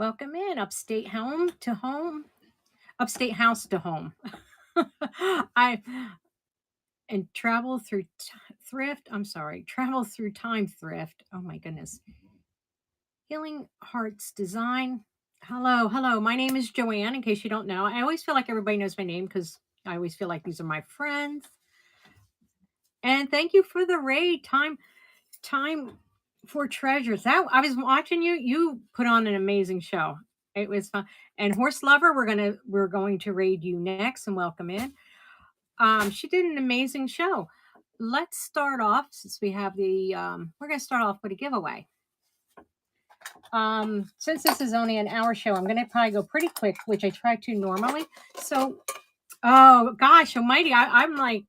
Welcome in upstate home to home, upstate house to home. I and travel through thrift. I'm sorry, travel through time thrift. Oh my goodness. Healing Hearts Design. Hello, hello. My name is Joanne. In case you don't know, I always feel like everybody knows my name because I always feel like these are my friends. And thank you for the raid. Time for treasures. That I was watching you. You put on an amazing show. It was fun. And Horse Lover, we're going to raid you next and welcome in. She did an amazing show. Let's start off since we have the we're gonna start off with a giveaway. Since this is only an hour show, I'm gonna probably go pretty quick, which I try to normally. So oh gosh almighty, I'm like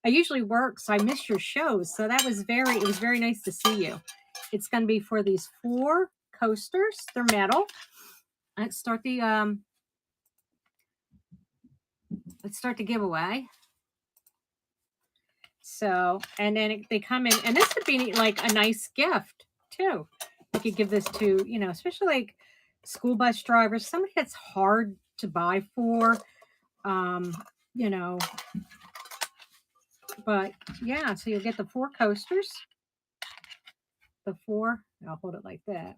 I usually work, so I missed your shows. So it was very nice to see you. It's gonna be for these four coasters. They're metal. Let's start the giveaway. So, and then they come in, and this would be like a nice gift too. You could give this to, especially like school bus drivers, somebody that's hard to buy for, um, you know, but yeah, so you'll get the four coasters, I'll hold it like that.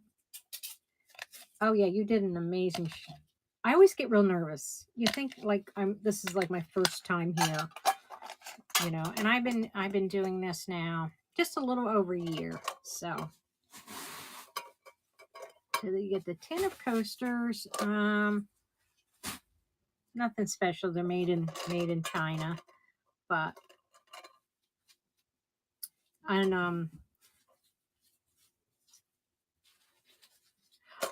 Oh yeah, you did an amazing I always get real nervous. You think like this is like my first time here, and I've been doing this now just a little over a year. So you get the tin of coasters. Nothing special. They're made in China, but and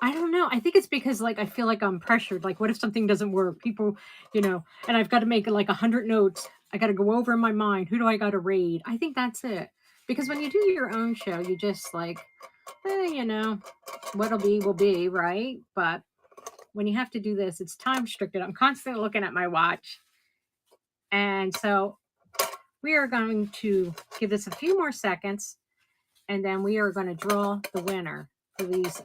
I don't know. I think it's because like I feel like I'm pressured. Like, what if something doesn't work? People, and I've got to make like 100 notes. I got to go over in my mind. Who do I got to raid? I think that's it. Because when you do your own show, you just like, what'll be will be, right? But when you have to do this, it's time restricted. I'm constantly looking at my watch, and so we are going to give this a few more seconds, and then we are going to draw the winner for these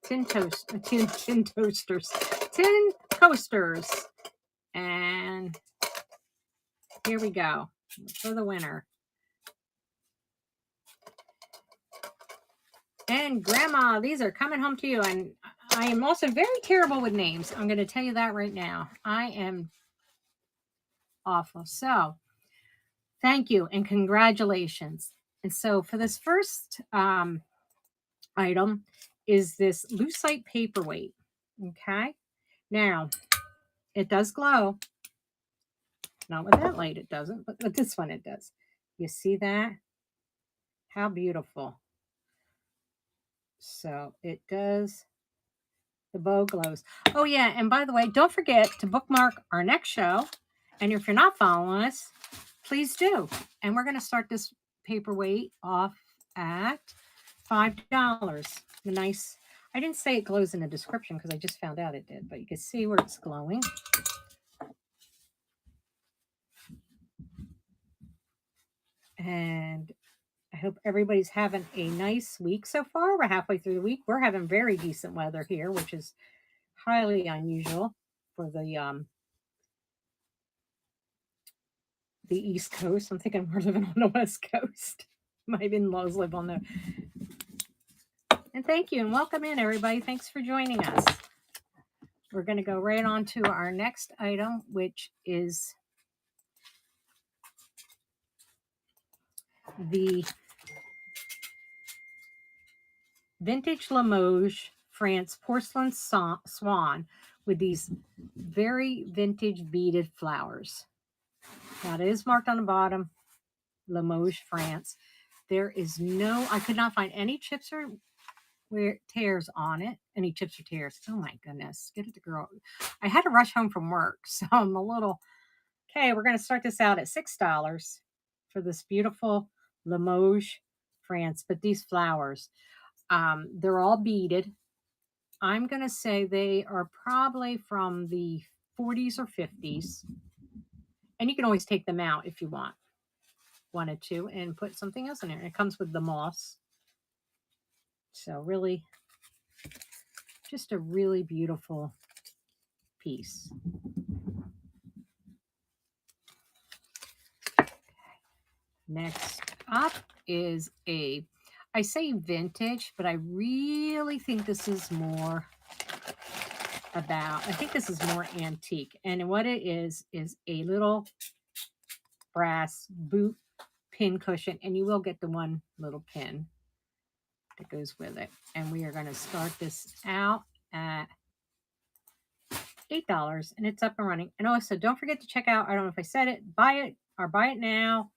tin toasters, tin coasters. And here we go for the winner. And Grandma, these are coming home to you. And I am also very terrible with names. I'm going to tell you that right now. I am awful. So thank you and congratulations. And so for this first item is this lucite paperweight. Okay. Now, it does glow. Not with that light, it doesn't, but with this one, it does. You see that? How beautiful. So it does. The bow glows. Oh, yeah. And by the way, don't forget to bookmark our next show. And if you're not following us, please do. And we're going to start this paperweight off at $5. The nice, I didn't say it glows in the description because I just found out it did, but you can see where it's glowing. And I hope everybody's having a nice week so far. We're halfway through the week. We're having very decent weather here, which is highly unusual for the East Coast. I'm thinking we're living on the West Coast. My in-laws live on the. And thank you and welcome in, everybody. Thanks for joining us. We're going to go right on to our next item, which is the vintage Limoges France porcelain swan with these very vintage beaded flowers. Now it is marked on the bottom, Limoges, France. There is I could not find any chips or tears on it. Any chips or tears. Oh my goodness. Get it to girl. I had to rush home from work, so I'm a little, okay, we're going to start this out at $6 for this beautiful Limoges, France. But these flowers, they're all beaded. I'm going to say they are probably from the 40s or 50s. And you can always take them out if you wanted to and put something else in there. It comes with the moss. So really Just a really beautiful piece. Next up is I say vintage, but I really think this is more I think this is more antique. And what it is a little brass boot pin cushion. And you will get the one little pin that goes with it. And we are going to start this out at $8 and it's up and running. And also don't forget to check out, I don't know if I said it, buy it now.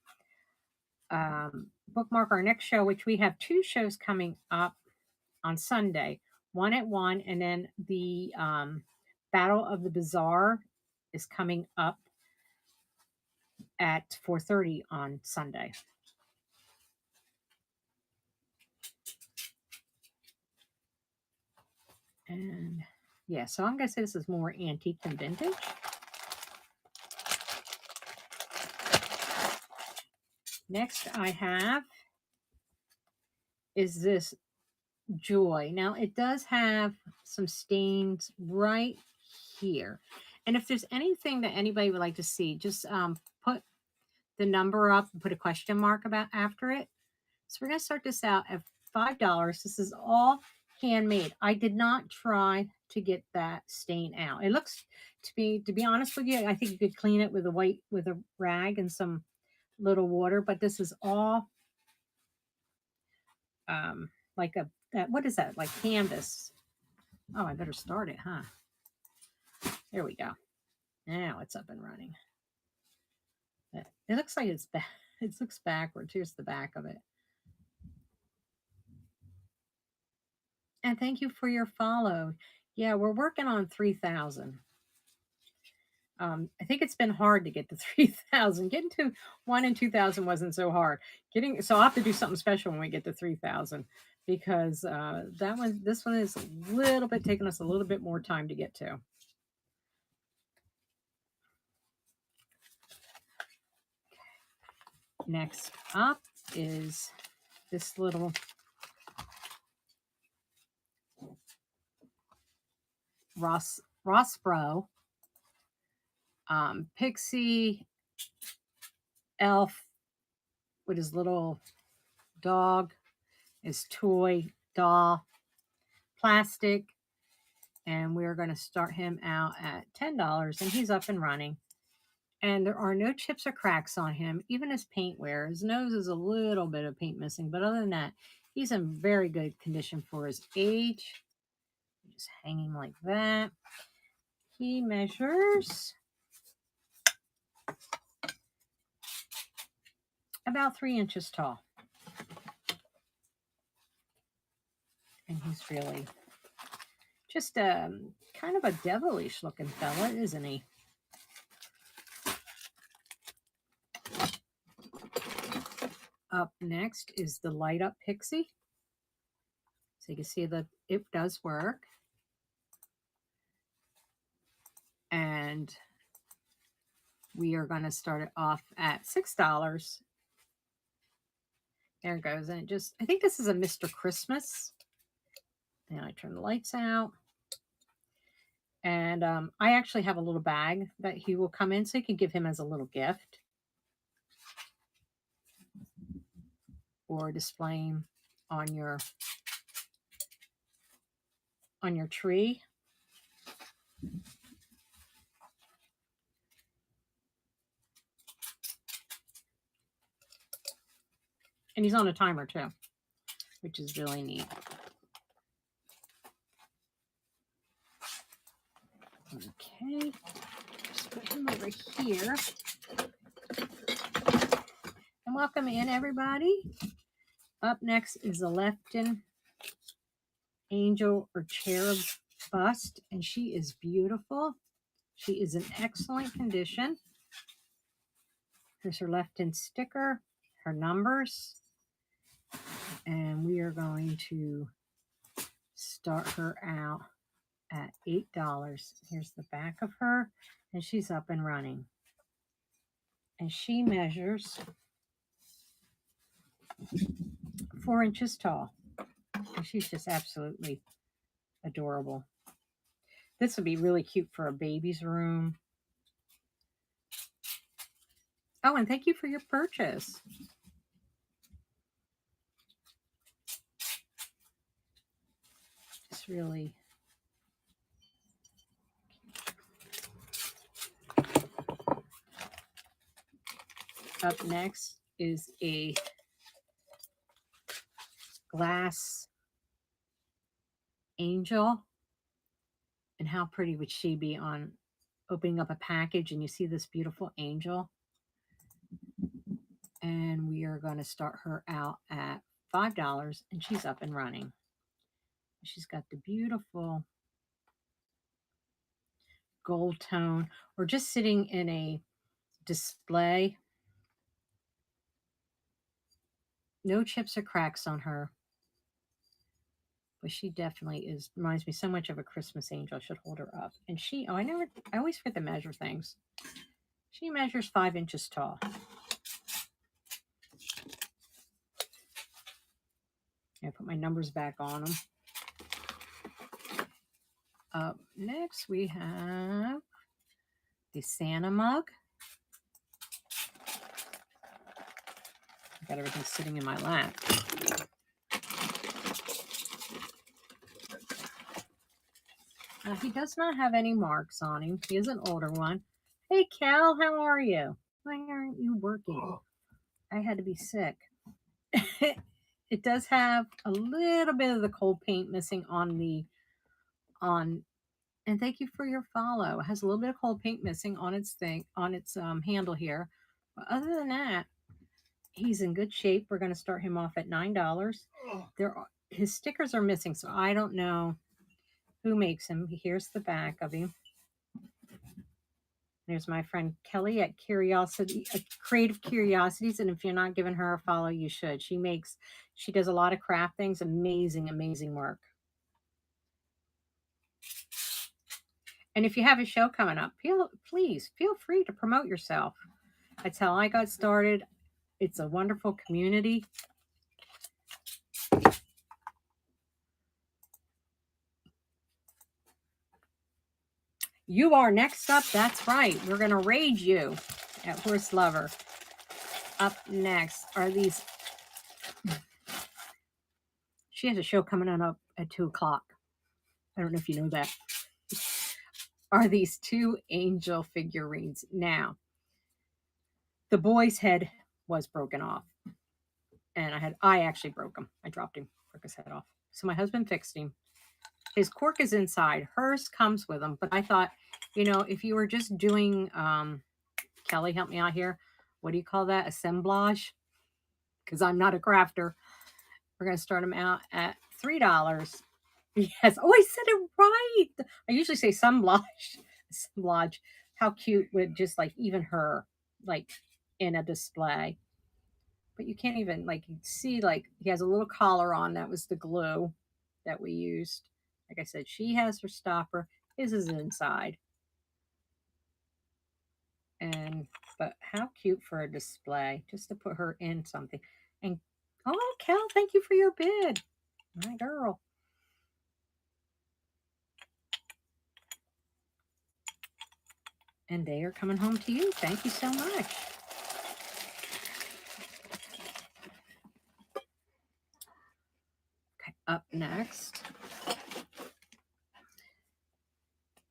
Bookmark our next show, which we have 2 shows coming up on Sunday, one at 1, and then the Battle of the Bazaar is coming up at 4:30 on Sunday. And yeah, so I'm going to say this is more antique than vintage. Next I have is this Joy. Now it does have some stains right here. And if there's anything that anybody would like to see, just put the number up and put a question mark about after it. So we're going to start this out at $5. This is all handmade. I did not try to get that stain out. It looks to be honest with you, I think you could clean it with a rag and some little water, but this is all like what is that? Like canvas. Oh, I better start it, huh? There we go. Now it's up and running. It looks like it looks backwards. Here's the back of it. And thank you for your follow. Yeah, we're working on 3,000. I think it's been hard to get to 3,000. Getting to 1 and 2,000 wasn't so hard. So I'll have to do something special when we get to 3,000 because this one is a little bit taking us a little bit more time to get to. Next up is this little Rossbro pixie elf with his little dog, his toy doll, plastic, and we're going to start him out at $10, and he's up and running. And there are no chips or cracks on him, even his paint wear. His nose is a little bit of paint missing, but other than that, he's in very good condition for his age. Just hang him like that. He measures about 3 inches tall. And he's really just kind of a devilish looking fella, isn't he? Up next is the light up pixie. So you can see that it does work. And we are going to start it off at $6. There it goes. And I think this is a Mr. Christmas. And I turn the lights out. And I actually have a little bag that he will come in, so you can give him as a little gift. Or display him on your tree. And he's on a timer too, which is really neat. Okay, just put him over here. And welcome in, everybody. Up next is the Lefton angel or cherub bust, and she is beautiful. She is in excellent condition. Here's her Lefton sticker, her numbers, and we are going to start her out at $8. Here's the back of her, and she's up and running. And she measures 4 inches tall. And she's just absolutely Adorable. This would be really cute for a baby's room. Oh, and thank you for your purchase. It's really up next is a glass angel. And how pretty would she be on opening up a package and you see this beautiful angel? And we are going to start her out at $5 and she's up and running. She's got the beautiful gold tone or just sitting in a display. No chips or cracks on her. But she definitely is, reminds me so much of a Christmas angel. I should hold her up. And she, I always forget to measure things. She measures 5 inches tall. I put my numbers back on them. Up next, we have the Santa mug. I got everything sitting in my lap. He does not have any marks on him. He is an older one. Hey, Cal, how are you? Why aren't you working? I had to be sick. It does have a little bit of the cold paint missing on and thank you for your follow. It has a little bit of cold paint missing on its handle here. But other than that, he's in good shape. We're going to start him off at $9. His stickers are missing, so I don't know who makes him. Here's the back of him. There's my friend Kelly at Creative Curiosities, and if you're not giving her a follow, you should. She does a lot of craft things, amazing work. And if you have a show coming up, please feel free to promote yourself. That's how I got started. It's a wonderful community. You are next up. That's right. We're going to raid you at Horse Lover. Up next are these. She has a show coming on up at 2 o'clock. I don't know if you know that. Are these 2 angel figurines. Now, the boy's head was broken off. And I actually broke him. I dropped him, broke his head off. So my husband fixed him. His cork is inside. Hers comes with him. But I thought, if you were just doing, Kelly, help me out here. What do you call that? Assemblage? Because I'm not a crafter. We're going to start them out at $3. Yes. Oh, I said it right. I usually say assemblage. Assemblage. How cute would just even her, in a display. But you can't even, you see, he has a little collar on. That was the glue that we used. Like I said, she has her stopper. His is inside. But how cute for a display, just to put her in something. And, oh, Cal, thank you for your bid. My girl. And they are coming home to you. Thank you so much. Okay, up next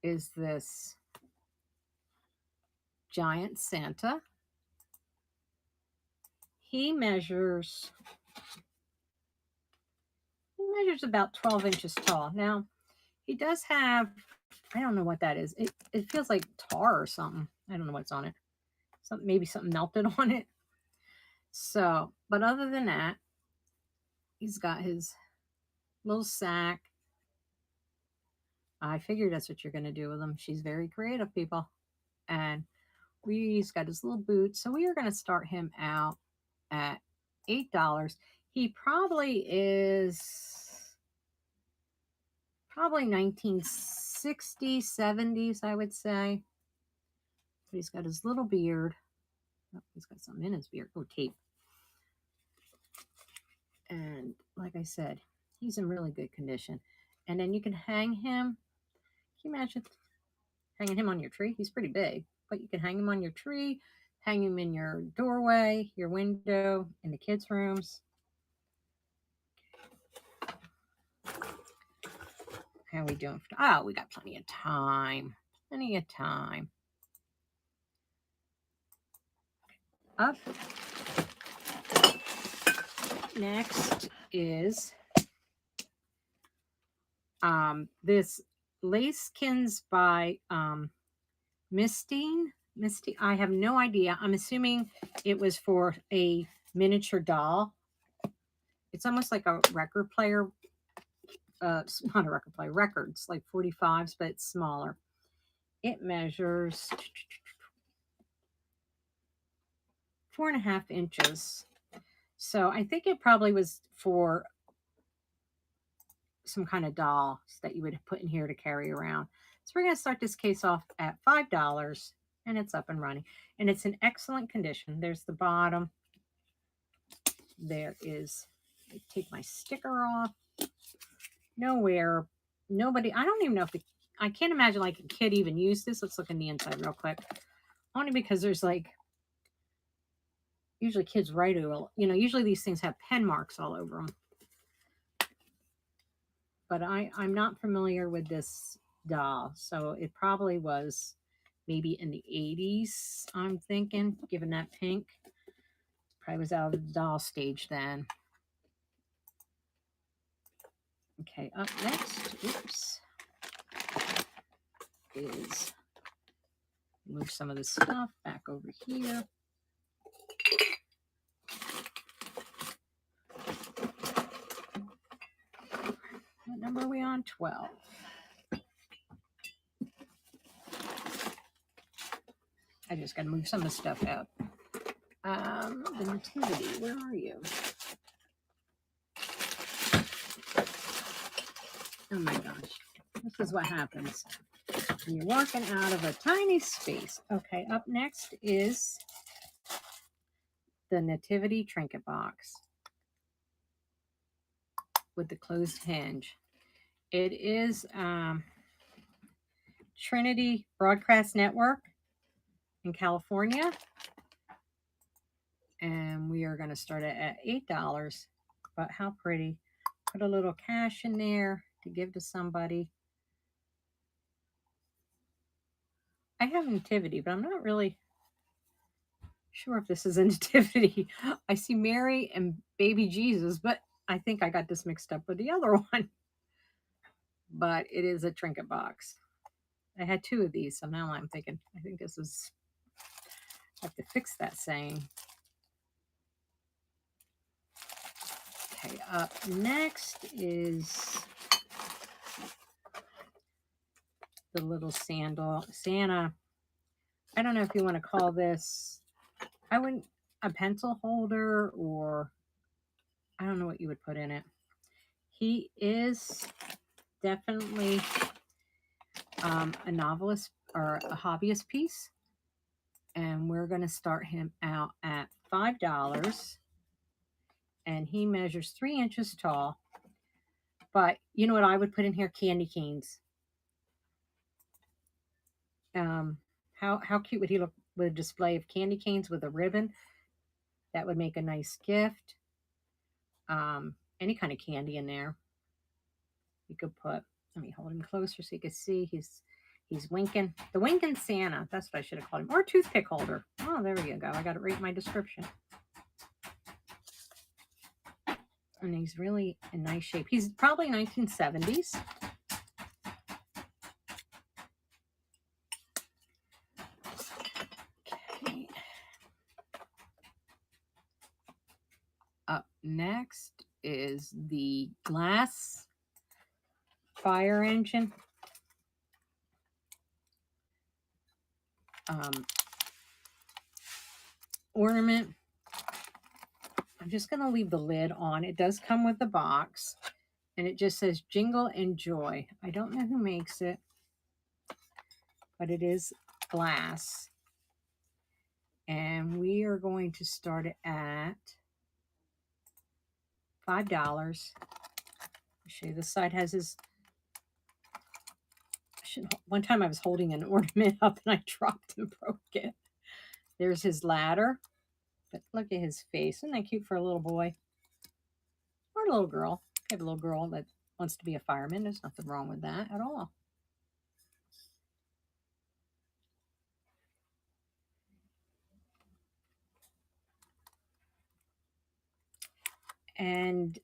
is this giant Santa. He measures about 12 inches tall. Now, he does have, I don't know what that is. It feels like tar or something. I don't know what's on it. Maybe something melted on it. So, but other than that, he's got his little sack. I figured that's what you're going to do with him. She's very creative, people. And he's got his little boots. So we are going to start him out at $8. He probably is 1960s, 70s, I would say. But he's got his little beard. Oh, he's got something in his beard. Oh, tape. And like I said, he's in really good condition. And then you can hang him. Can you imagine hanging him on your tree? He's pretty big, but you can hang him on your tree, hang him in your doorway, your window, in the kids' rooms. How are we doing? Oh, we got plenty of time. Plenty of time. Up. Next is this Lacekins by Misty. I have no idea. I'm assuming it was for a miniature doll. It's almost like a record player. Not a record player, records, like 45s, but it's smaller. It measures 4.5 inches. So I think it probably was for some kind of dolls that you would put in here to carry around. So we're going to start this case off at $5, and it's up and running. And it's in excellent condition. There's the bottom. There is, take my sticker off. Nowhere, nobody, I don't even know if I can't imagine like a kid even used this. Let's look in the inside real quick. Only because there's like, usually kids write, usually these things have pen marks all over them. But I'm not familiar with this doll. So it probably was maybe in the 80s, I'm thinking, given that pink. Probably was out of the doll stage then. Okay, up next, oops, is move some of the stuff back over here. What number are we on? 12. I just got to move some of the stuff out. The Nativity, where are you? Oh my gosh, this is what happens when you're working out of a tiny space. Okay, up next is the Nativity trinket box with the closed hinge. It is Trinity Broadcast Network in California. And we are going to start it at $8. But how pretty. Put a little cash in there to give to somebody. I have Nativity, but I'm not really sure if this is a Nativity. I see Mary and baby Jesus, but I think I got this mixed up with the other one. But it is a trinket box. I had 2 of these, so now I'm thinking, I think this is, I have to fix that saying. Okay, up next is the little Santa. I don't know if you want to call this, I wouldn't, a pencil holder, or I don't know what you would put in it. He is definitely a novelist or a hobbyist piece. And we're going to start him out at $5. And he measures 3 inches tall. But you know what I would put in here? Candy canes. How cute would he look with a display of candy canes with a ribbon? That would make a nice gift. Any kind of candy in there. You could put, let me hold him closer so you can see he's winking. The winking Santa. That's what I should have called him. Or toothpick holder. Oh, there we go. I got it right in my description. And he's really in nice shape. He's probably 1970s. Okay. Up next is the glass fire engine. Ornament. I'm just going to leave the lid on. It does come with the box, and it just says Jingle and Joy. I don't know who makes it, but it is glass. And we are going to start it at $5. I'll show you, this side has his One time I was holding an ornament up and I dropped and broke it. There's his ladder. But look at his face. Isn't that cute for a little boy? Or a little girl. You have a little girl that wants to be a fireman. There's nothing wrong with that at all. And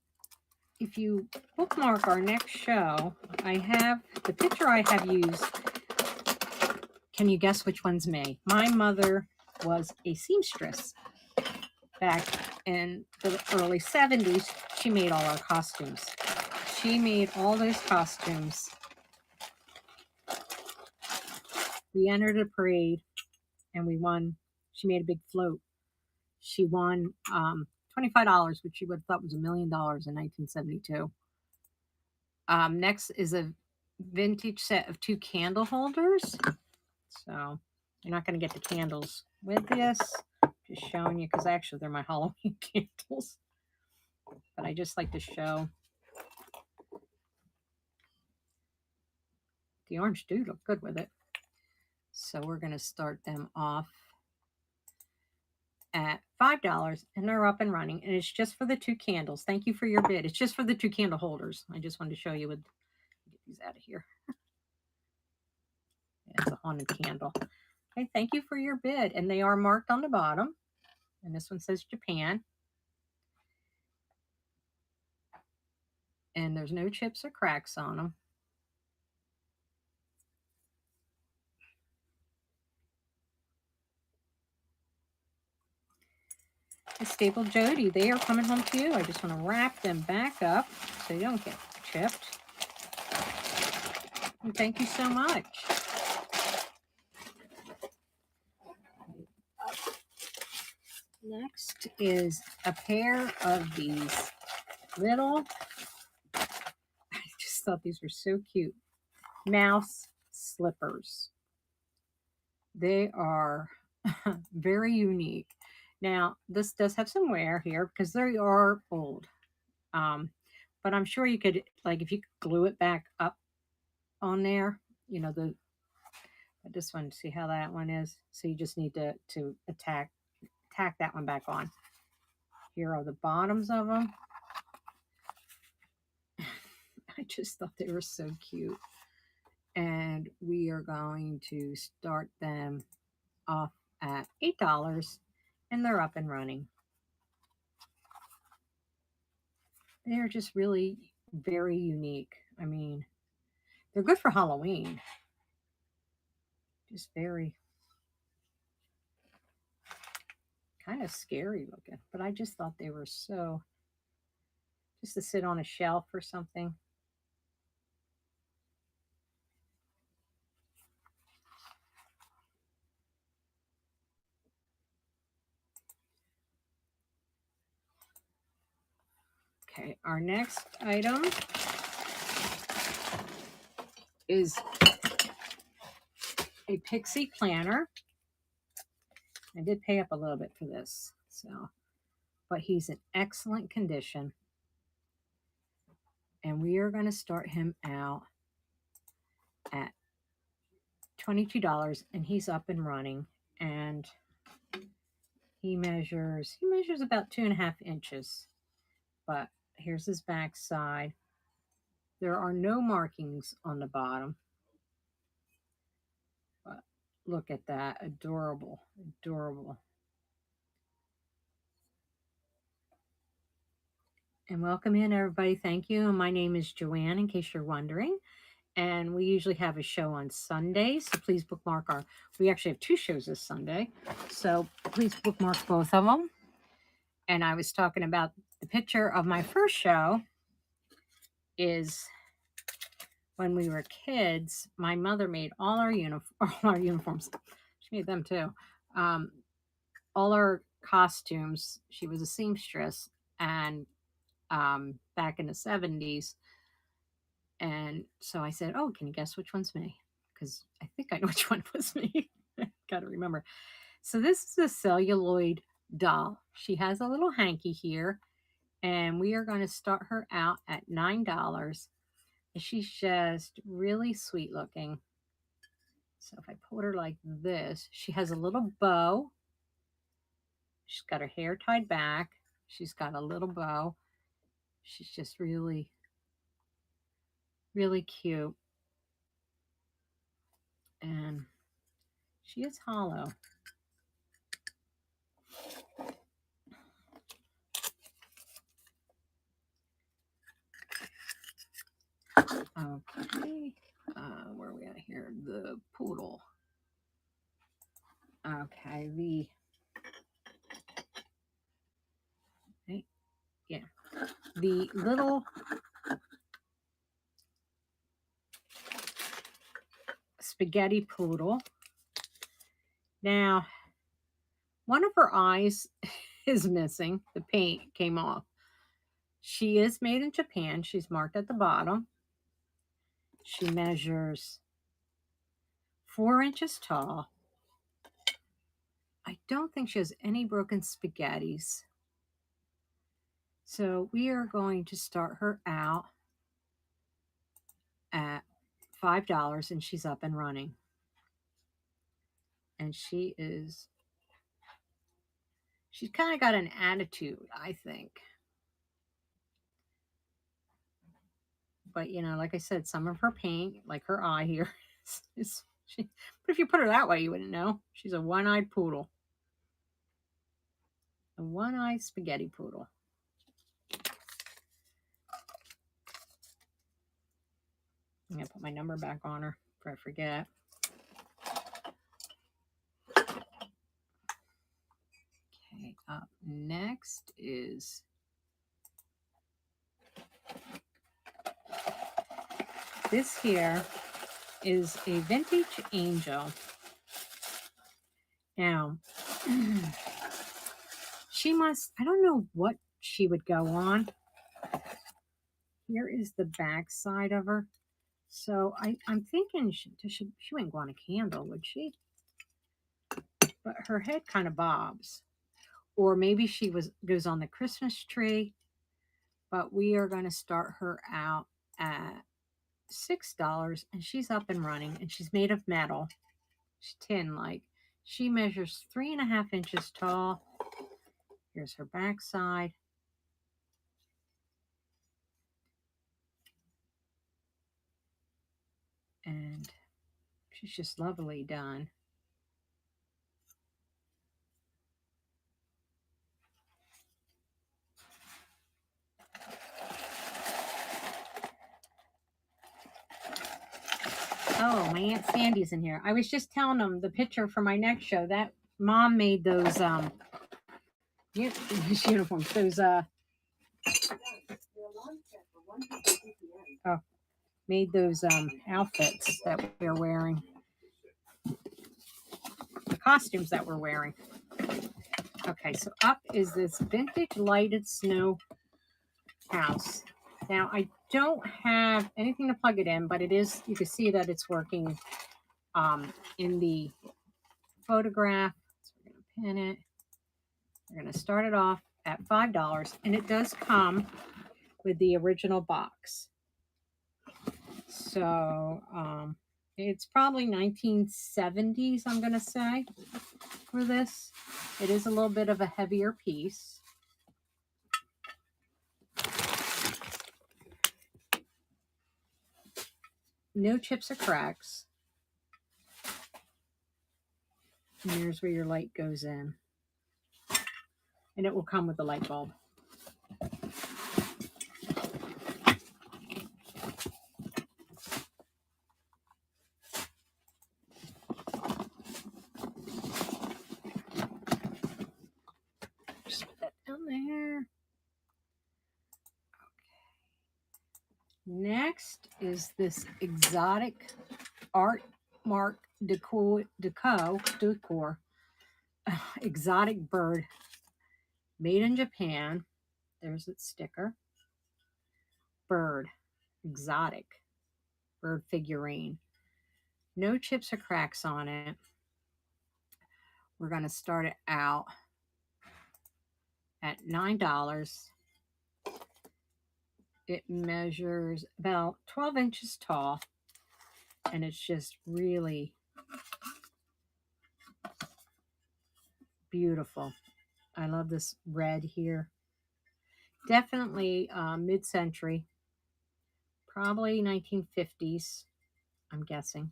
if you bookmark our next show, I have the picture I have used. Can you guess which one's me? My mother was a seamstress back in the early 70s. She made all our costumes. She made all those costumes. We entered a parade and we won. She made a big float. She won $25, which she would have thought was $1 million in 1972. Next is a vintage set of 2 candle holders. So you're not going to get the candles with this. Just showing you because actually they're my Halloween candles. But I just like to show. The orange do look good with it. So we're going to start them off at $5 and they're up and running. And it's just for the 2 candles. Thank you for your bid. It's just for the 2 candle holders. I just wanted to show you with get these out of here. It's a haunted candle. Okay, thank you for your bid. And they are marked on the bottom. And this one says Japan. And there's no chips or cracks on them. The Staple Jody, they are coming home to you. I just want to wrap them back up so you don't get chipped. And thank you so much. Next is a pair of these little, I just thought these were so cute, mouse slippers. They are very unique. Now, this does have some wear here because they are old. But I'm sure you could, like, if you glue it back up on there, you know, this one, see how that one is? So you just need to tack that one back on. Here are the bottoms of them. I just thought they were so cute. And we are going to start them off at $8 and they're up and running. They're just really very unique. I mean, they're good for Halloween. Just very kind of scary looking. But I just thought they were so, just to sit on a shelf or something. Okay, our next item is a pixie planner. I did pay up a little bit for this, so, but he's in excellent condition. And we are going to start him out at $22 and he's up and running. And he measures about 2.5 inches. But here's his back side. There are no markings on the bottom. But look at that. Adorable. Adorable. And welcome in, everybody. Thank you. My name is Joanne, in case you're wondering. And we usually have a show on Sunday. So please bookmark we actually have 2 shows this Sunday. So please bookmark both of them. And I was talking about the picture of my first show is when we were kids. My mother made all our uniforms. She made them too. All our costumes. She was a seamstress, and back in the 70s. And so I said, "Oh, can you guess which one's me?" Because I think I know which one was me. Got to remember. So this is a celluloid doll. She has a little hanky here, and we are going to start her out at $9. She's just really sweet looking. So if I put her like this, she has a little bow. She's got her hair tied back. She's got a little bow. She's just really, really cute. And she is hollow. Okay. Where are we at here? The poodle. Okay. Yeah. The little spaghetti poodle. Now, one of her eyes is missing. The paint came off. She is made in Japan. She's marked at the bottom. She measures 4 inches tall. I don't think she has any broken spaghettis. So we are going to start her out at $5 and she's up and running. And she's kind of got an attitude, I think. But, you know, like I said, some of her paint, like her eye here, but if you put her that way, you wouldn't know. She's a one-eyed poodle. A one-eyed spaghetti poodle. I'm going to put my number back on her before I forget. Okay, up next is this here is a vintage angel. Now, she must, I don't know what she would go on. Here is the back side of her. So I'm thinking she wouldn't go on a candle, would she? But her head kind of bobs. Or maybe she goes on the Christmas tree. But we are going to start her out at $6 and she's up and running and she's made of metal. She's tin like. She measures 3.5 inches tall. Here's her back side. And she's just lovely done. Oh, my Aunt Sandy's in here. I was just telling them the picture for my next show. That Mom made those uniforms. Those made those outfits that we're wearing. The costumes that we're wearing. Okay, so up is this vintage lighted snow house. Now I don't have anything to plug it in, but it is, you can see that it's working in the photograph. So we're going to pin it. We're going to start it off at $5 and it does come with the original box. So it's probably 1970s, I'm going to say, for this. It is a little bit of a heavier piece. No chips or cracks. And here's where your light goes in. And it will come with a light bulb. Just put that down there. Okay. Next is this exotic art mark decor exotic bird made in Japan. There's its sticker. Bird, exotic bird figurine. No chips or cracks on it. We're going to start it out at $9. It measures about 12 inches tall, and it's just really, Beautiful. I love this red here. Definitely mid-century, probably 1950s, I'm guessing.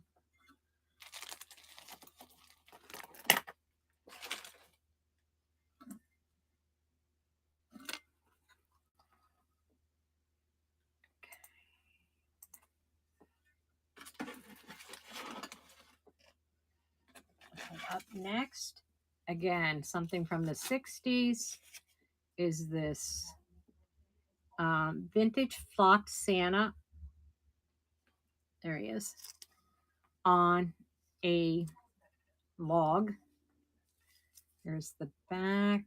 Up next, again, something from the 60s is this vintage flocked Santa. There he is on a log. There's the back.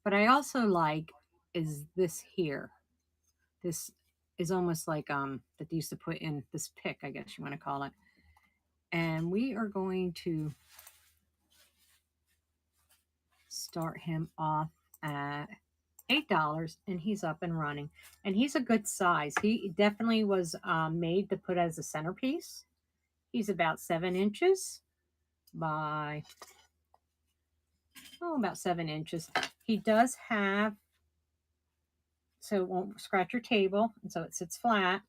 But I also like is this here. This is almost like that they used to put in this pick, I guess you want to call it. And we are going to start him off at $8 and he's up and running. And he's a good size. He definitely was made to put as a centerpiece. He's about 7 inches by, about 7 inches. He does have, so it won't scratch your table, and so it sits flat.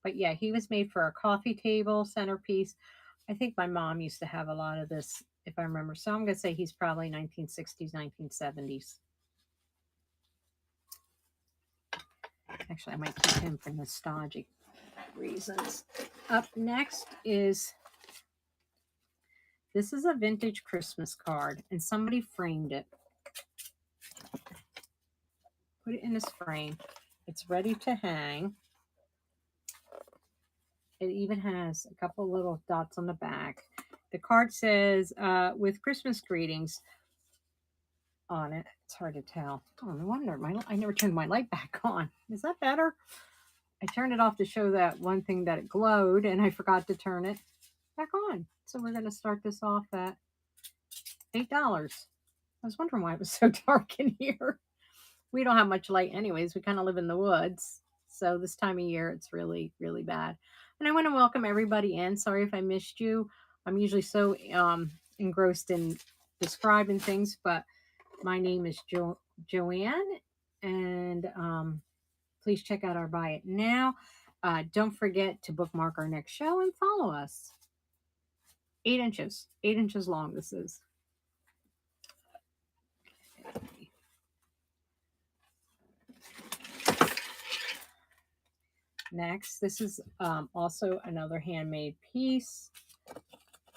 But yeah, he was made for a coffee table centerpiece. I think my mom used to have a lot of this, if I remember. So I'm going to say he's probably 1960s, 1970s. Actually, I might keep him for nostalgic reasons. Up next is, this is a vintage Christmas card, and somebody framed it. Put it in this frame. It's ready to hang. It even has a couple little dots on the back. The card says, with Christmas greetings on it. It's hard to tell. Oh, no wonder. I never turned my light back on. Is that better? I turned it off to show that one thing that it glowed, and I forgot to turn it back on. So we're going to start this off at $8. I was wondering why it was so dark in here. We don't have much light anyways. We kind of live in the woods. So this time of year, it's really, really bad. And I want to welcome everybody in. Sorry if I missed you. I'm usually so engrossed in describing things, but my name is Joanne, and please check out our Buy It Now. Don't forget to bookmark our next show and follow us. 8 inches. 8 inches long this is. Next, this is also another handmade piece.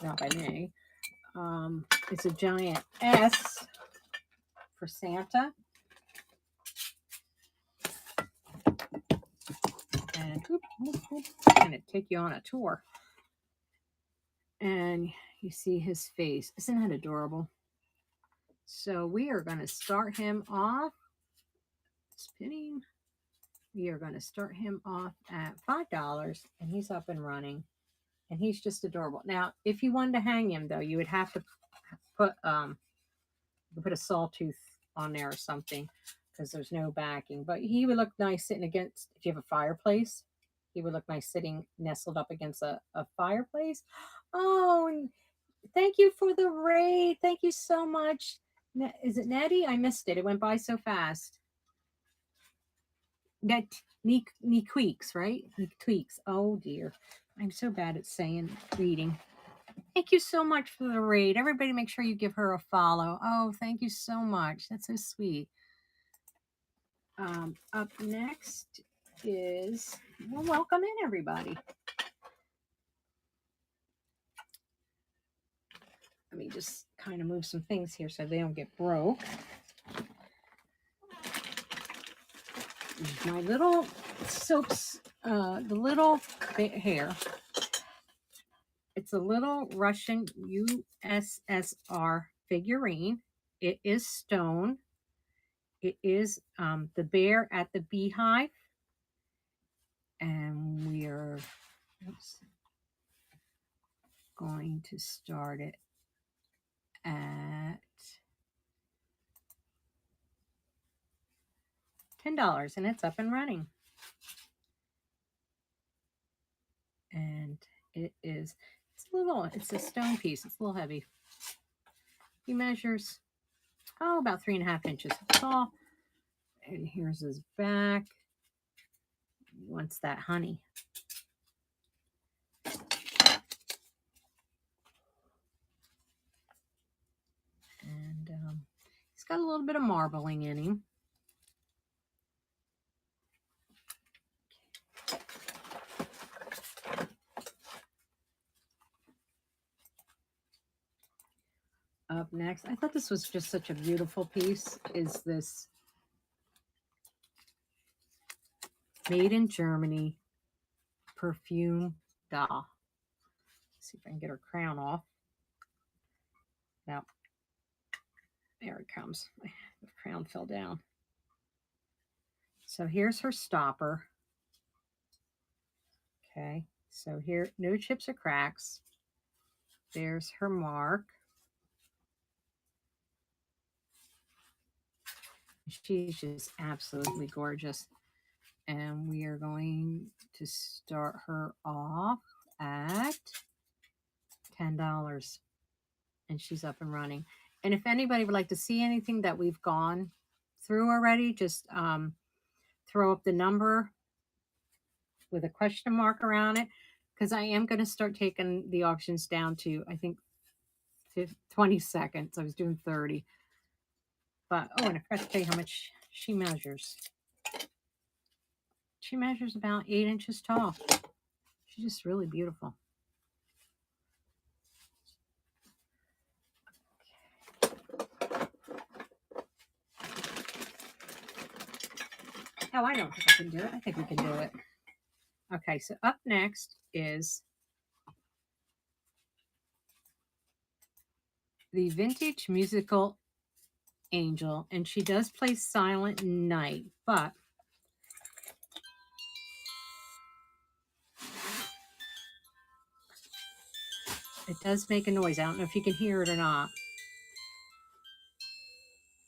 Not by me. It's a giant S for Santa. And I'm going to take you on a tour. And you see his face. Isn't that adorable? So we are going to start him off. Spinning. We are going to start him off at $5, and he's up and running. And he's just adorable. Now, if you wanted to hang him, though, you would have to put a sawtooth on there or something, because there's no backing. But he would look nice sitting against, if you have a fireplace, he would look nice sitting nestled up against a fireplace. Oh, and thank you for the raid. Thank you so much. Is it Nettie? I missed it. It went by so fast. That Tweaks, right? Tweaks. Oh dear. I'm so bad at reading. Thank you so much for the raid. Everybody make sure you give her a follow. Oh, thank you so much. That's so sweet. Up next is, well, welcome in everybody. Let me just kind of move some things here so they don't get broke. My little soaps, the little hair. It's a little Russian USSR figurine. It is stone. It is the bear at the beehive. And we are going to start it at $10, and it's up and running. And it is, It's a stone piece. It's a little heavy. He measures, about 3.5 inches tall. And here's his back. He wants that honey. And he's got a little bit of marbling in him. Up next, I thought this was just such a beautiful piece, is this made in Germany perfume doll. Let's see if I can get her crown off. Now, there it comes. The crown fell down. So here's her stopper. Okay, so here, no chips or cracks. There's her mark. She's just absolutely gorgeous. And we are going to start her off at $10. And she's up and running. And if anybody would like to see anything that we've gone through already, just throw up the number with a question mark around it, because I am going to start taking the auctions down to, I think, 20 seconds. I was doing 30. But, and I forgot to tell you how much she measures. She measures about 8 inches tall. She's just really beautiful. Oh, I don't think I can do it. I think we can do it. Okay, so up next is the Vintage Musical Angel, and she does play Silent Night, but it does make a noise. I don't know if you can hear it or not.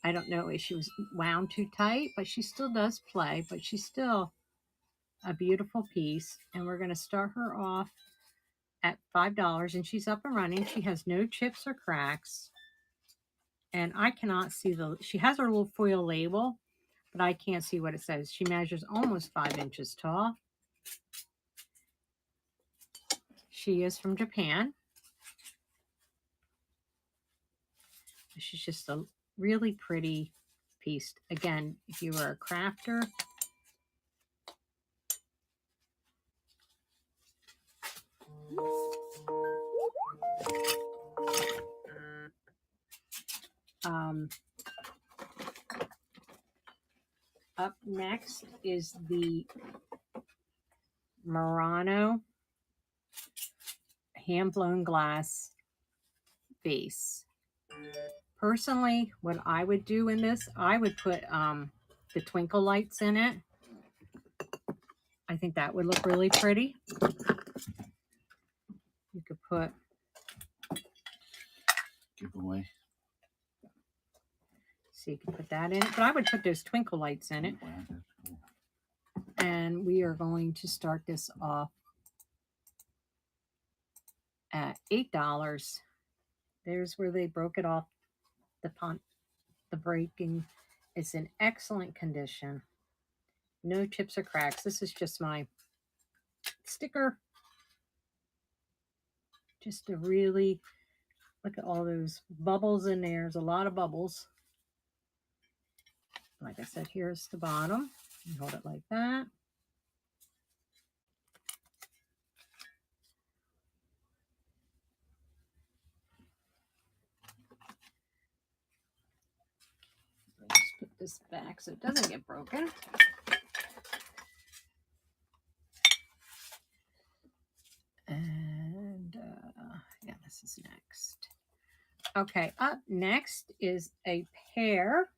I don't know if she was wound too tight, but she still does play, but she's still a beautiful piece. And we're going to start her off at $5, and she's up and running. She has no chips or cracks. And I cannot see she has her little foil label, but I can't see what it says. She measures almost 5 inches tall. She is from Japan. She's just a really pretty piece. Again, if you were a crafter, up next is the Murano hand-blown glass vase. Personally, what I would do in this, I would put the twinkle lights in it. I think that would look really pretty. You could put giveaway. So you can put that in it, but I would put those twinkle lights in it. Wow, that's cool. And we are going to start this off at $8. There's where they broke it off, the breaking. It's in excellent condition. No chips or cracks. This is just my sticker. Just to really look at all those bubbles in there. There's a lot of bubbles. Like I said, here's the bottom. You hold it like that. Let's put this back so it doesn't get broken. And yeah, this is next. Okay, up next is a pair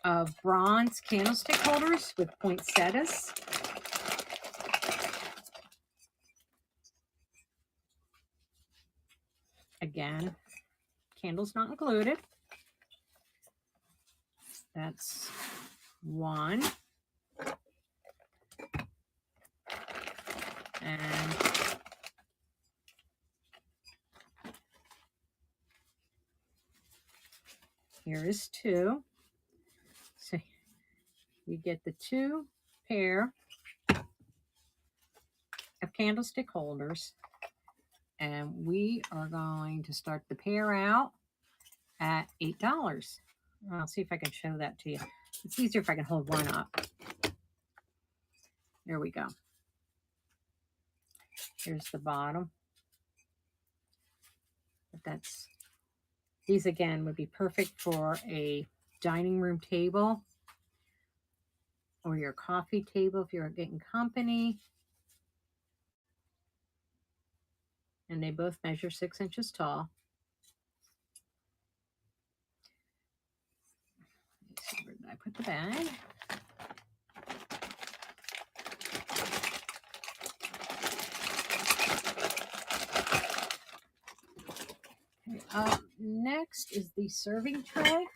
of bronze candlestick holders with poinsettias. Again, candles not included. That's one. And here is 2. So you get the 2 pair of candlestick holders. And we are going to start the pair out at $8. I'll see if I can show that to you. It's easier if I can hold one up. There we go. Here's the bottom. But these again would be perfect for a dining room table or your coffee table if you're getting company. And they both measure 6 inches tall. Where did I put the bag? Okay, next is the serving tray.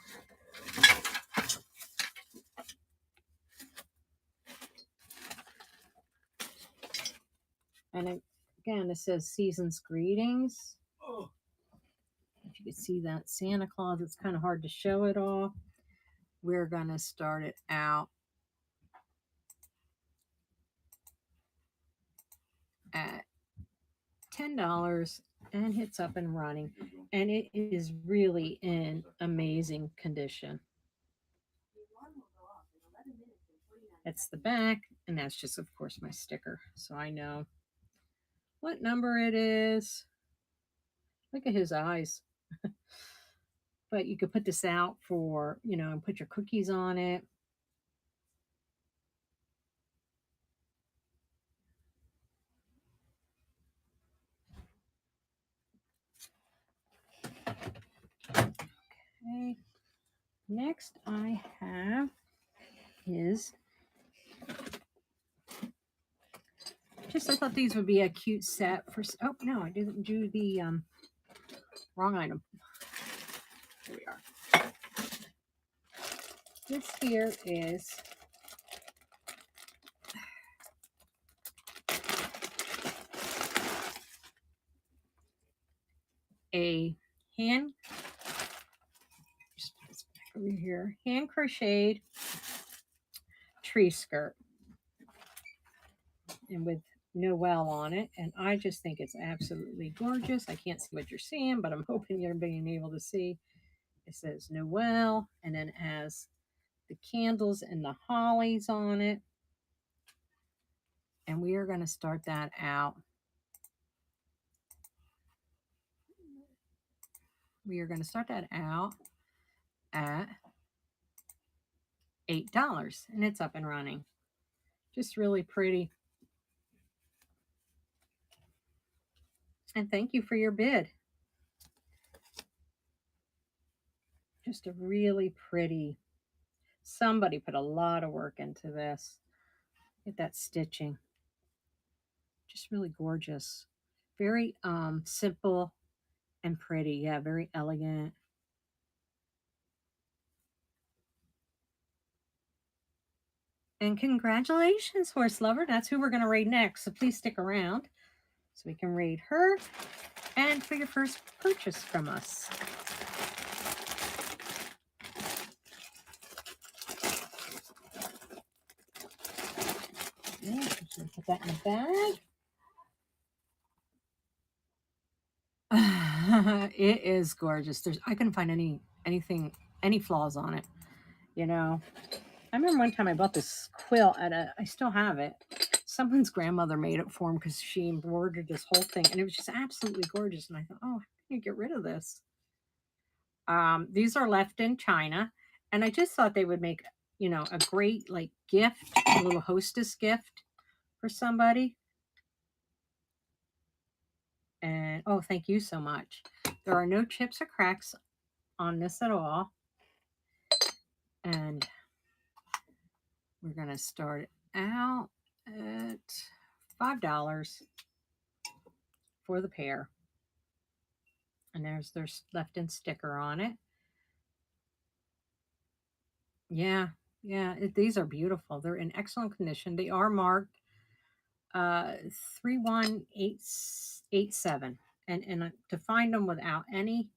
And again, it says Season's Greetings. Oh. If you can see that Santa Claus, it's kind of hard to show it all. We're going to start it out at $10 and it's up and running. And it is really in amazing condition. That's the back, and that's just, of course, my sticker. So I know what number it is. Look at his eyes. But you could put this out for, and put your cookies on it. Okay. Next I have is I thought these would be a cute set for, oh no, I didn't do the wrong item. Here we are. This here is a hand over here, hand crocheted tree skirt, and with Noel on it, and I just think it's absolutely gorgeous. I can't see what you're seeing, but I'm hoping you're being able to see. It says Noel, and then it has the candles and the hollies on it. And we are going to start that out. We are going to start that out at $8, and it's up and running. Just really pretty. And thank you for your bid. Just a really pretty. Somebody put a lot of work into this. Look at that stitching. Just really gorgeous. Very simple and pretty. Yeah, very elegant. And congratulations, Horse Lover. That's who we're going to raid next. So please stick around so we can raid her and for your first purchase from us. Yeah, put that in the bag. It is gorgeous. I couldn't find any flaws on it. I remember one time I bought this quilt I still have it. Someone's grandmother made it for him because she embroidered this whole thing, and it was just absolutely gorgeous. And I thought, oh, how can you get rid of this? These are left in China, and I just thought they would make, a great gift, a little hostess gift for somebody. And oh, thank you so much. There are no chips or cracks on this at all. And we're going to start out at $5 for the pair. And there's their left in sticker on it. Yeah, these are beautiful. They're in excellent condition. They are marked 31887. And to find them without any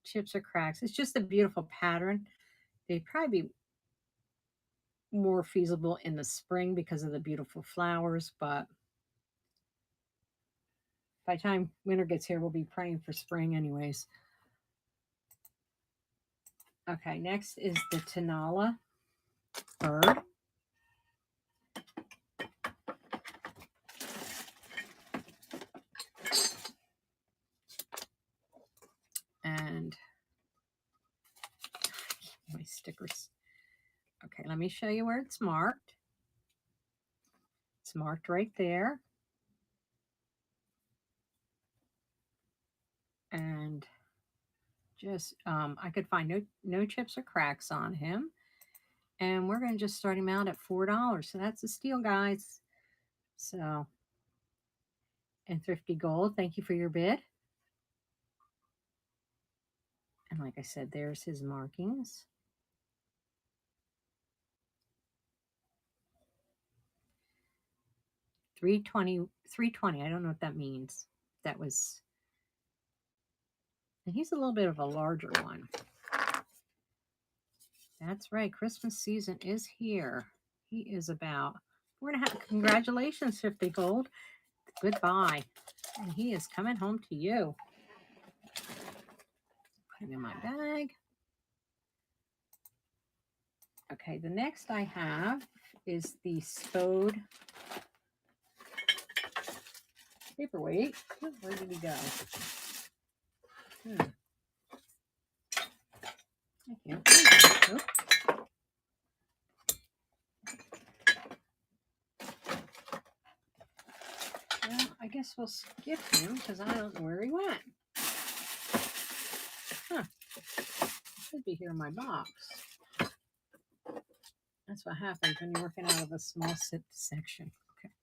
chips or cracks, it's just a beautiful pattern. They'd probably be more feasible in the spring because of the beautiful flowers, but by the time winter gets here, we'll be praying for spring anyways. Okay, next is the Tenala bird. And my stickers. Okay, let me show you where it's marked. It's marked right there. And just, I could find no chips or cracks on him. And we're going to just start him out at $4. So that's a steal, guys. So, and Thrifty Gold, thank you for your bid. And like I said, there's his markings. $320. I don't know what that means. That was, and he's a little bit of a larger one. That's right. Christmas season is here. He is about 4.5. Congratulations, 50 Gold. Goodbye. And he is coming home to you. Put him in my bag. Okay, the next I have is the Spode paperweight. Where did he go? I can't find it. Well, I guess we'll skip him because I don't know where he went. Huh. Should be here in my box. That's what happens when you're working out of a small section. Okay.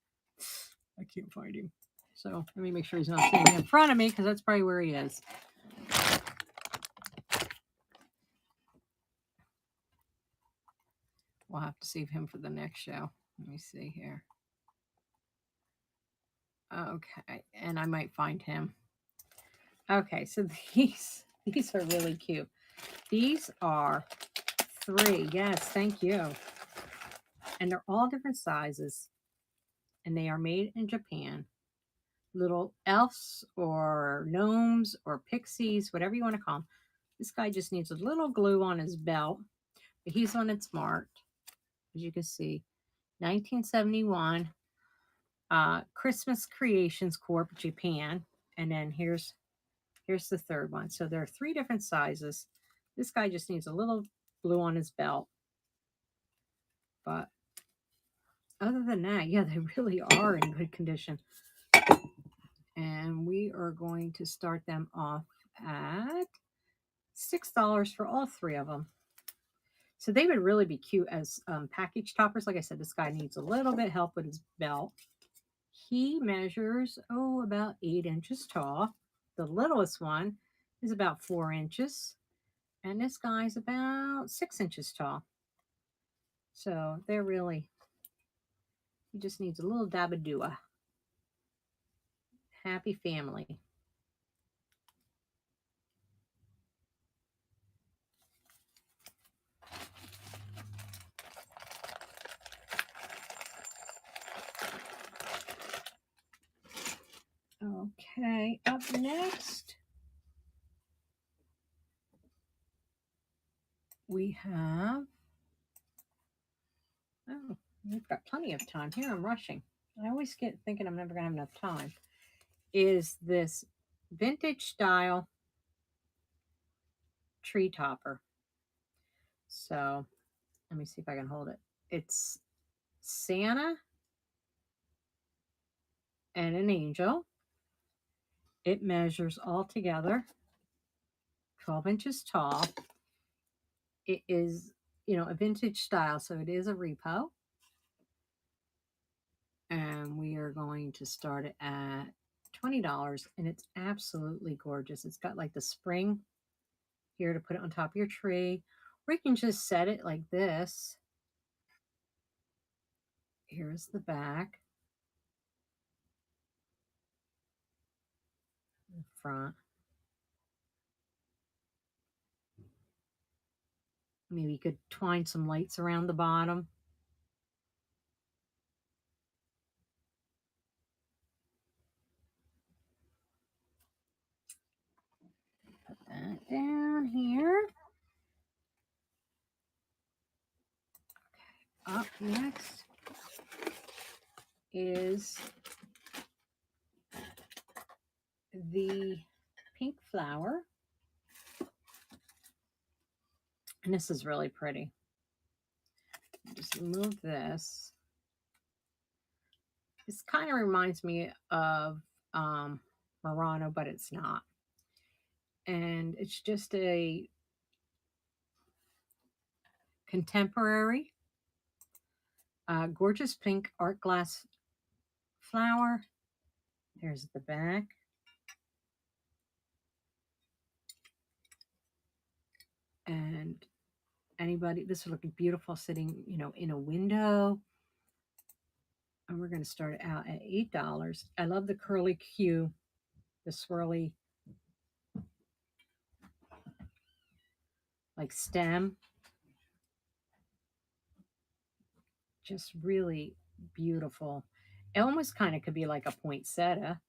I can't find him. So let me make sure he's not sitting in front of me because that's probably where he is. We'll have to save him for the next show. Let me see here. Okay, and I might find him. Okay, so these are really cute. These are 3. Yes, thank you. And they're all different sizes. And they are made in Japan. Little elves or gnomes or pixies, whatever you want to call them. This guy just needs a little glue on his belt. But he's on its marked. As you can see, 1971. Christmas Creations Corp. Japan. And then here's the third one. So there are 3 different sizes. This guy just needs a little glue on his belt. But other than that, yeah, they really are in good condition. And we are going to start them off at $6 for all 3 of them. So they would really be cute as package toppers. Like I said, this guy needs a little bit of help with his belt. He measures, about 8 inches tall. The littlest one is about 4 inches. And this guy's about 6 inches tall. So they're really, he just needs a little dabadua. Happy family. Okay, up next, we have, we've got plenty of time here. I'm rushing. I always get thinking I'm never going to have enough time. Is this vintage style tree topper. So let me see if I can hold it. It's Santa and an angel. It measures all together 12 inches tall. It is, a vintage style, so it is a repo. And we are going to start it at $20, and it's absolutely gorgeous. It's got like the spring here to put it on top of your tree, or you can just set it like this. Here's the back. front. Maybe you could twine some lights around the bottom. Put that down here. Up next is the pink flower. And this is really pretty. Just move this. This kind of reminds me of Murano, but it's not. And it's just a contemporary, gorgeous pink art glass flower. There's the back. And anybody, this would look beautiful sitting, in a window. And we're going to start out at $8. I love the curly Q, the swirly, like stem. Just really beautiful. It almost kind of could be like a poinsettia.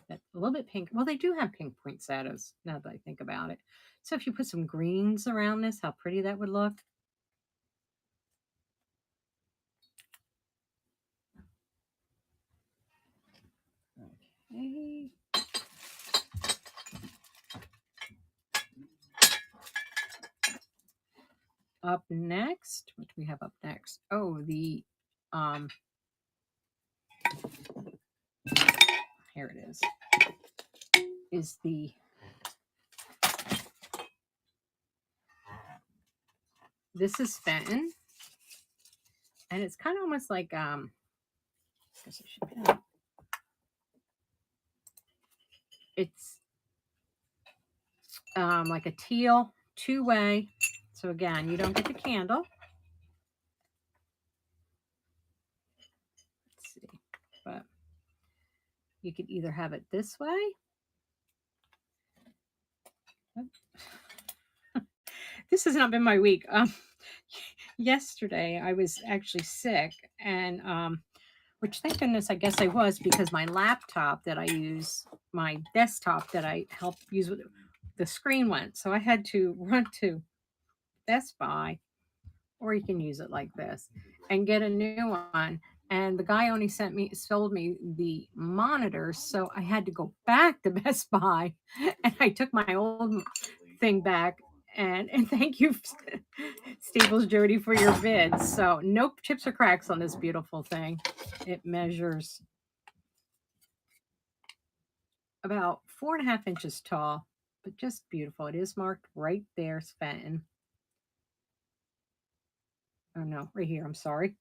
A little bit pink. Well, they do have pink poinsettias now that I think about it. So if you put some greens around this, how pretty that would look. Okay. Up next, what do we have up next? Oh, the here it is the this is Fenton, and it's kind of almost like it's like a teal two-way. So again, you don't get the candle. Let's see, but you could either have it this way. This has not been my week. Yesterday I was actually sick, and which thank goodness I guess I was, because my laptop that I use, my desktop that I help use with the screen went. So I had to run to Best Buy, or you can use it like this, and get a new one. And the guy only sold me the monitors. So I had to go back to Best Buy, and I took my old thing back. And thank you, Staples Jody, for your vids. So no chips or cracks on this beautiful thing. It measures about 4.5 inches tall, but just beautiful. It is marked right there, Fenton. Oh no, right here. I'm sorry.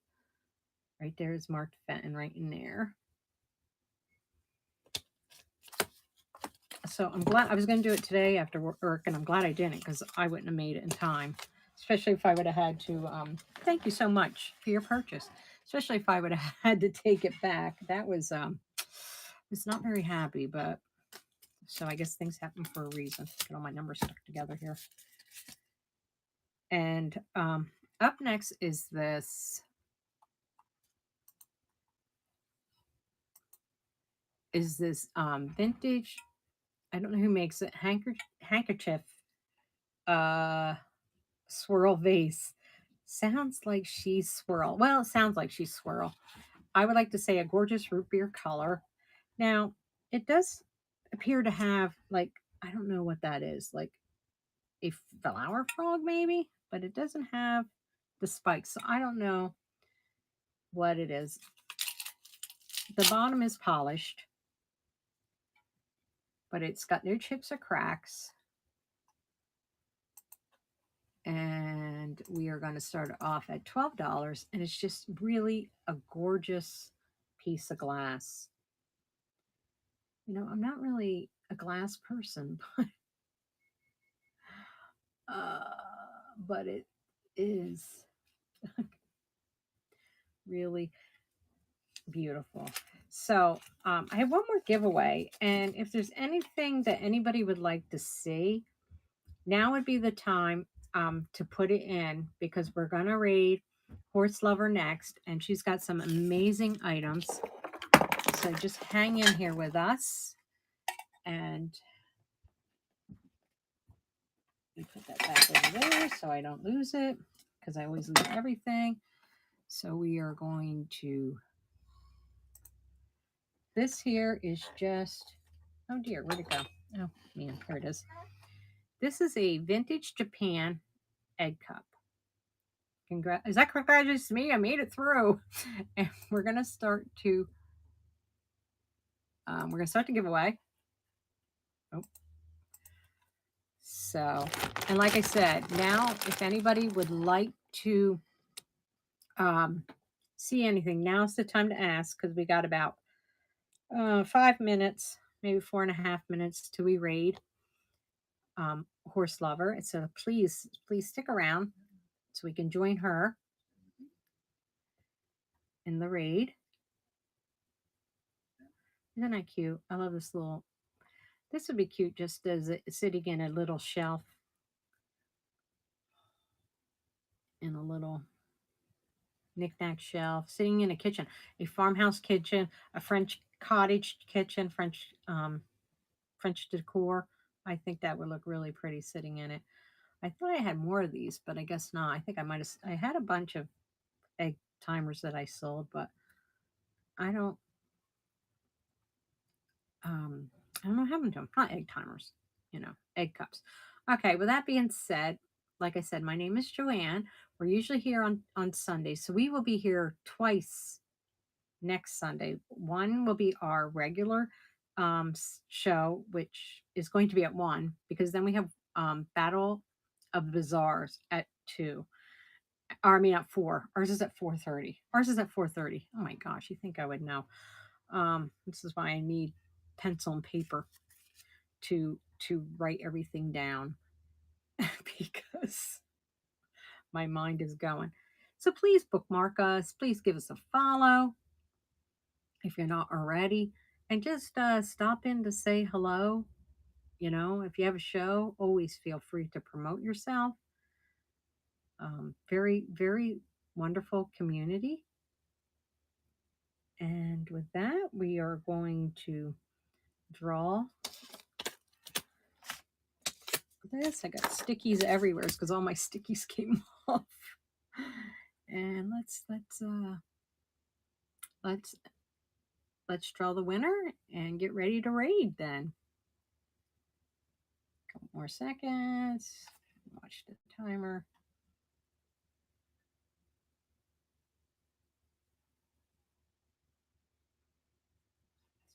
Right there is marked Fenton, right in there. So I'm glad I was going to do it today after work, and I'm glad I didn't, because I wouldn't have made it in time. Especially if I would have had to. Thank you so much for your purchase. Especially if I would have had to take it back. That was it's not very happy, but so I guess things happen for a reason. Get all my numbers stuck together here. And up next is this. Vintage, I don't know who makes it, handkerchief swirl vase. Sounds like she's swirl. Well, it sounds like she's swirl. I would like to say a gorgeous root beer color. Now, it does appear to have, like, I don't know what that is, like a flower frog maybe, but it doesn't have the spikes. So I don't know what it is. The bottom is polished, but it's got no chips or cracks. And we are going to start off at $12, and it's just really a gorgeous piece of glass. I'm not really a glass person, but it is really beautiful. So I have one more giveaway, and if there's anything that anybody would like to see, now would be the time to put it in, because we're going to raid Horse Lover next, and she's got some amazing items. So just hang in here with us, and we put that back over there so I don't lose it, because I always lose everything. So we are going to, this here is just, oh dear, where'd it go? Oh man, here it is. This is a vintage Japan egg cup. Is that congratulations to me? I made it through. And we're gonna start to give away. Oh, so, and like I said, now if anybody would like to see anything, now's the time to ask, because we got about 5 minutes, maybe 4.5 minutes till we raid Horse Lover. And so please stick around so we can join her in the raid. Isn't that cute? I love this little, this would be cute just as it sitting in a little shelf in a little knickknack shelf, sitting in a kitchen, a farmhouse kitchen, a French cottage kitchen, French decor. I think that would look really pretty sitting in it. I thought I had more of these, but I guess not. I think I might have. I had a bunch of egg timers that I sold, but I don't. I don't know what happened to them. Not egg timers, egg cups. Okay. With that being said, like I said, my name is Joanne. We're usually here on Sundays, so we will be here twice next Sunday. One will be our regular show, which is going to be at 1, because then we have Battle of Bazaars at 2. Or I mean at 4. Ours is at 4:30. Ours is at 4:30. Oh my gosh, you think I would know. This is why I need pencil and paper to write everything down because my mind is going. So please bookmark us. Please give us a follow if you're not already, and just stop in to say hello. If you have a show, always feel free to promote yourself. Very, very wonderful community. And with that, we are going to draw this. I got stickies everywhere because all my stickies came off. And let's draw the winner and get ready to raid then. A couple more seconds. Watch the timer.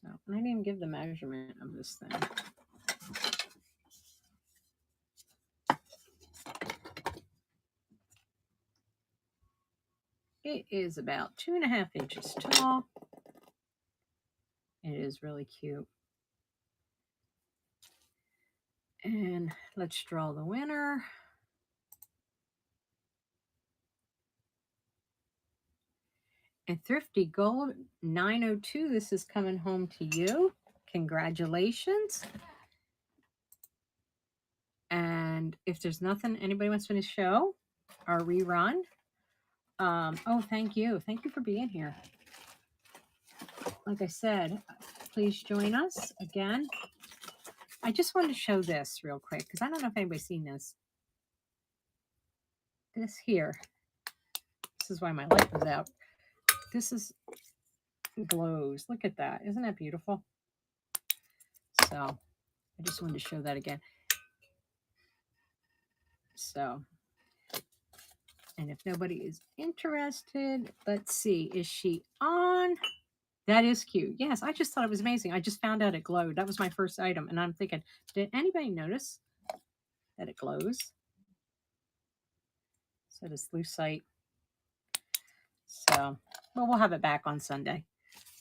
So I didn't even give the measurement of this thing. It is about 2.5 inches tall. It is really cute. And let's draw the winner. And Thrifty Gold 902, this is coming home to you. Congratulations. And if there's nothing anybody wants to show or rerun, oh, thank you. Thank you for being here. Like I said, please join us again. I just wanted to show this real quick because I don't know if anybody's seen this. This here. This is why my light was out. This is glows. Look at that. Isn't that beautiful? So I just wanted to show that again. So, and if nobody is interested, let's see. Is she on? That is cute. Yes, I just thought it was amazing. I just found out it glowed. That was my first item. And I'm thinking, did anybody notice that it glows? So this lucite. So, well, we'll have it back on Sunday.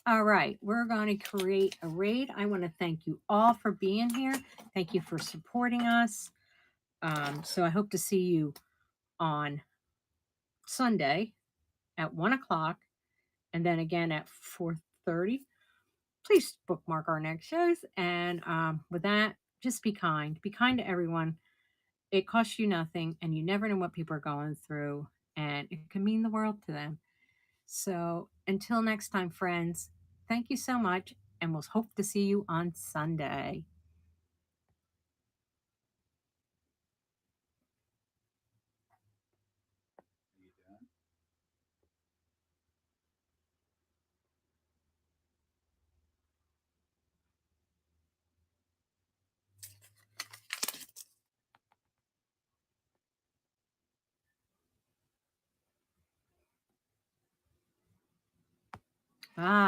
All right, we're going to create a raid. I want to thank you all for being here. Thank you for supporting us. So I hope to see you on Sunday at 1 o'clock, and then again at 4:30. please bookmark our next shows. And with that, just be kind. Be kind to everyone. It costs you nothing, and you never know what people are going through, and it can mean the world to them. So until next time, friends, thank you so much, and we'll hope to see you on Sunday. Bye.